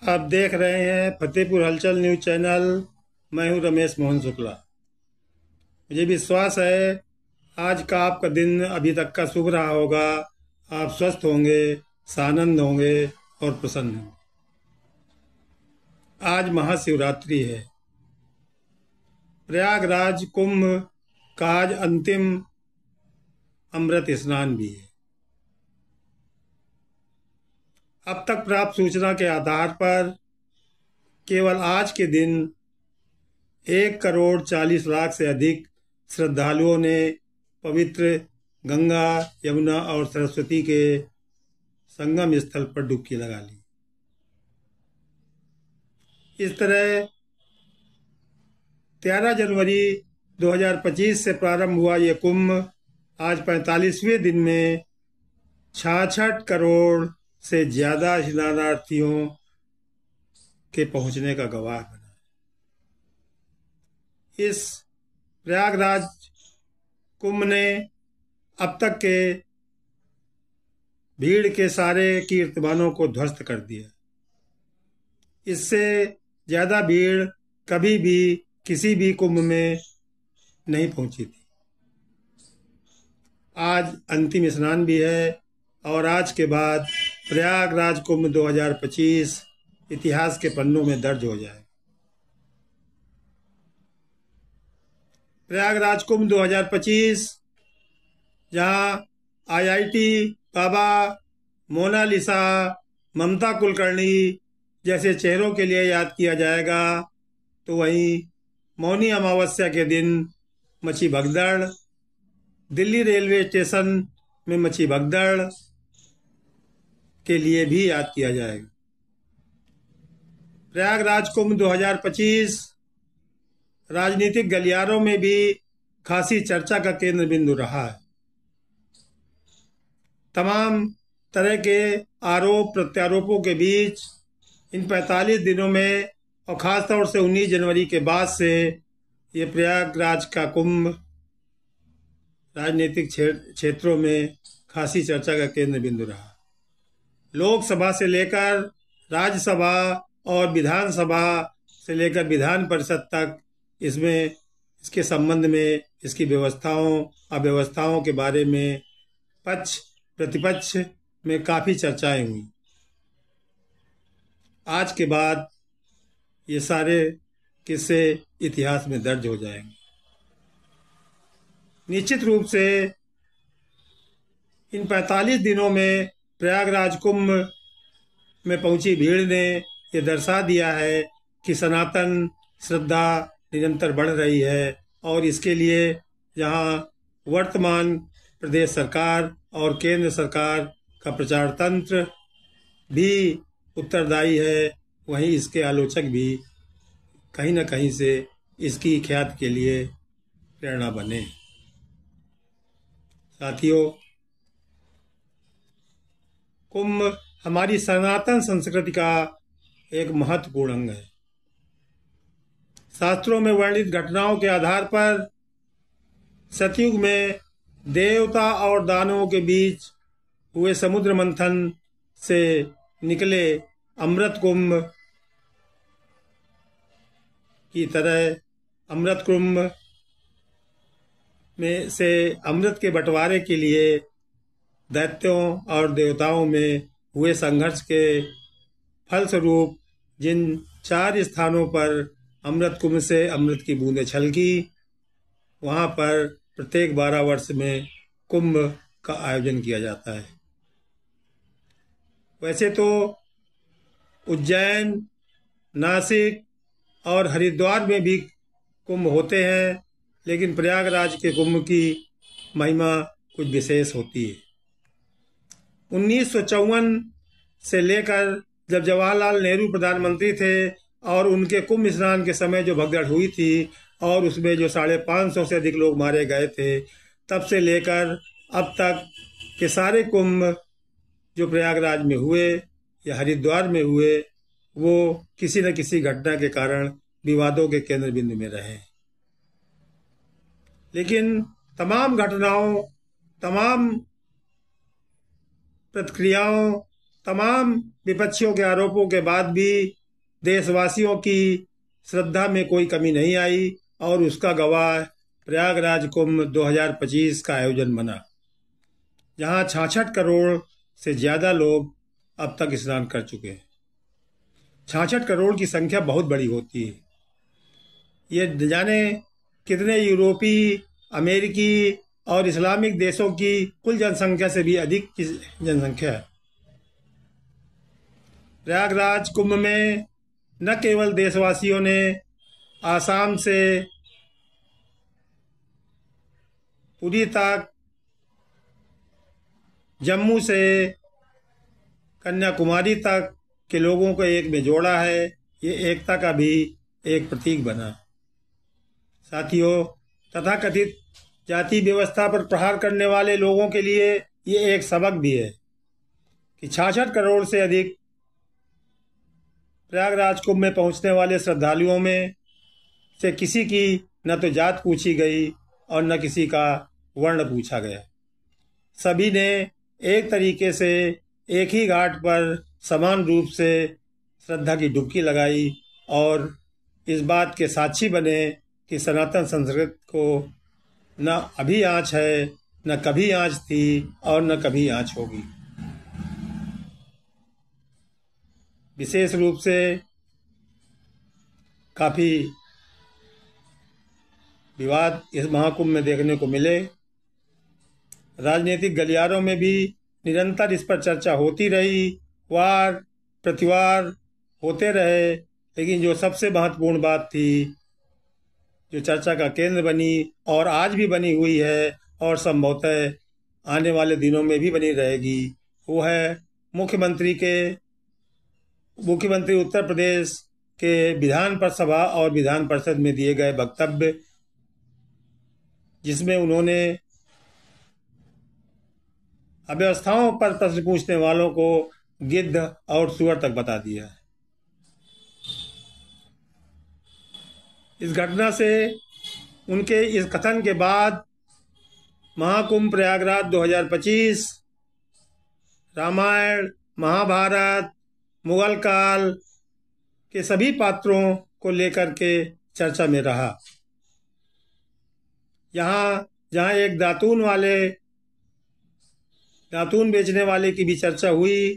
आप देख रहे हैं फतेहपुर हलचल न्यूज चैनल। मैं हूं रमेश मोहन शुक्ला। मुझे विश्वास है आज का आपका दिन अभी तक का शुभ रहा होगा। आप स्वस्थ होंगे, सानंद होंगे और प्रसन्न होंगे। आज महाशिवरात्रि है। प्रयागराज कुंभ का आज अंतिम अमृत स्नान भी है। अब तक प्राप्त सूचना के आधार पर केवल आज के दिन 1,40,00,000 से अधिक श्रद्धालुओं ने पवित्र गंगा, यमुना और सरस्वती के संगम स्थल पर डुबकी लगा ली। इस तरह 13 जनवरी 2025 से प्रारंभ हुआ ये कुंभ आज 45वें दिन में 66 करोड़ से ज्यादा स्नानार्थियों के पहुंचने का गवाह बना। इस प्रयागराज कुंभ ने अब तक के भीड़ के सारे कीर्तिमानों को ध्वस्त कर दिया। इससे ज्यादा भीड़ कभी भी किसी भी कुंभ में नहीं पहुंची थी। आज अंतिम स्नान भी है और आज के बाद प्रयागराज कुंभ 2025 इतिहास के पन्नों में दर्ज हो जाए। प्रयागराज कुंभ 2025 जहां आईआईटी बाबा, मोनालिसा, ममता कुलकर्णी जैसे चेहरों के लिए याद किया जाएगा, तो वहीं मौनी अमावस्या के दिन मची भगदड़, दिल्ली रेलवे स्टेशन में मची भगदड़ के लिए भी याद किया जाएगा। प्रयागराज कुंभ 2025 राजनीतिक गलियारों में भी खासी चर्चा का केंद्र बिंदु रहा है। तमाम तरह के आरोप प्रत्यारोपों के बीच इन 45 दिनों में और खासतौर से 19 जनवरी के बाद से ये प्रयागराज का कुंभ राजनीतिक क्षेत्रों में खासी चर्चा का केंद्र बिंदु रहा। लोकसभा से लेकर राज्यसभा और विधानसभा से लेकर विधान परिषद तक इसमें इसके संबंध में, इसकी व्यवस्थाओं अव्यवस्थाओं के बारे में पक्ष प्रतिपक्ष में काफी चर्चाएं हुई। आज के बाद ये सारे किस्से इतिहास में दर्ज हो जाएंगे। निश्चित रूप से इन 45 दिनों में प्रयागराज कुंभ में पहुंची भीड़ ने ये दर्शा दिया है कि सनातन श्रद्धा निरंतर बढ़ रही है और इसके लिए जहां वर्तमान प्रदेश सरकार और केंद्र सरकार का प्रचार तंत्र भी उत्तरदायी है, वहीं इसके आलोचक भी कहीं न कहीं से इसकी ख्याति के लिए प्रेरणा बने। साथियों, कुंभ हमारी सनातन संस्कृति का एक महत्वपूर्ण अंग है। शास्त्रों में वर्णित घटनाओं के आधार पर सतयुग में देवता और दानवों के बीच हुए समुद्र मंथन से निकले अमृत कुंभ की तरह अमृत कुंभ में से अमृत के बंटवारे के लिए दैत्यों और देवताओं में हुए संघर्ष के फलस्वरूप जिन 4 स्थानों पर अमृत कुंभ से अमृत की बूंदें छलकी, वहां पर प्रत्येक 12 वर्ष में कुंभ का आयोजन किया जाता है। वैसे तो उज्जैन, नासिक और हरिद्वार में भी कुंभ होते हैं, लेकिन प्रयागराज के कुंभ की महिमा कुछ विशेष होती है। 1954 से लेकर जब जवाहरलाल नेहरू प्रधानमंत्री थे और उनके कुंभ स्नान के समय जो भगदड़ हुई थी और उसमें जो 550 से अधिक लोग मारे गए थे, तब से लेकर अब तक के सारे कुंभ जो प्रयागराज में हुए या हरिद्वार में हुए, वो किसी न किसी घटना के कारण विवादों के केंद्र बिंदु में रहे। लेकिन तमाम घटनाओं, तमाम प्रतिक्रियाओं तमाम विपक्षियों के आरोपों के बाद भी देशवासियों की श्रद्धा में कोई कमी नहीं आई और उसका गवाह प्रयागराज कुंभ 2025 का आयोजन बना, जहां 66 करोड़ से ज्यादा लोग अब तक स्नान कर चुके हैं। 66 करोड़ की संख्या बहुत बड़ी होती है। ये जाने कितने यूरोपीय, अमेरिकी और इस्लामिक देशों की कुल जनसंख्या से भी अधिक की जनसंख्या है। प्रयागराज कुंभ में न केवल देशवासियों ने आसाम से पुरी तक, जम्मू से कन्याकुमारी तक के लोगों को एक में जोड़ा है। ये एकता का भी एक प्रतीक बना। साथियों, तथाकथित जाति व्यवस्था पर प्रहार करने वाले लोगों के लिए ये एक सबक भी है कि 66 करोड़ से अधिक प्रयागराज कुंभ में पहुंचने वाले श्रद्धालुओं में से किसी की न तो जात पूछी गई और न किसी का वर्ण पूछा गया। सभी ने एक तरीके से एक ही घाट पर समान रूप से श्रद्धा की डुबकी लगाई और इस बात के साक्षी बने कि सनातन संस्कृति को न अभी आँच है, न कभी आँच थी और न कभी आँच होगी। विशेष रूप से काफ़ी विवाद इस महाकुंभ में देखने को मिले। राजनीतिक गलियारों में भी निरंतर इस पर चर्चा होती रही, वार प्रतिवार होते रहे, लेकिन जो सबसे महत्वपूर्ण बात थी, जो चर्चा का केंद्र बनी और आज भी बनी हुई है और संभवतः आने वाले दिनों में भी बनी रहेगी, वो है मुख्यमंत्री उत्तर प्रदेश के विधान सभा और विधान परिषद में दिए गए वक्तव्य, जिसमें उन्होंने अव्यवस्थाओं पर प्रश्न पूछने वालों को गिद्ध और सुअर तक बता दिया है। इस घटना से, उनके इस कथन के बाद महाकुंभ प्रयागराज 2025 रामायण, महाभारत, मुगल काल के सभी पात्रों को लेकर के चर्चा में रहा। जहाँ एक दातून बेचने वाले की भी चर्चा हुई,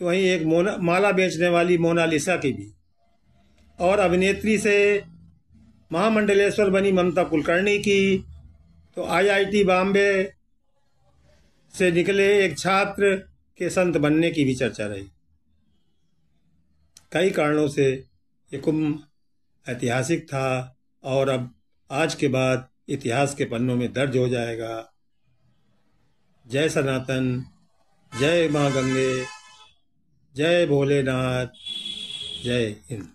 तो वहीं एक माला बेचने वाली मोनालिसा की भी, और अभिनेत्री से महामंडलेश्वर बनी ममता कुलकर्णी की, तो IIT बॉम्बे से निकले एक छात्र के संत बनने की भी चर्चा रही। कई कारणों से ये कुंभ ऐतिहासिक था और अब आज के बाद इतिहास के पन्नों में दर्ज हो जाएगा। जय सनातन, जय माँ गंगे, जय भोलेनाथ, जय हिंद।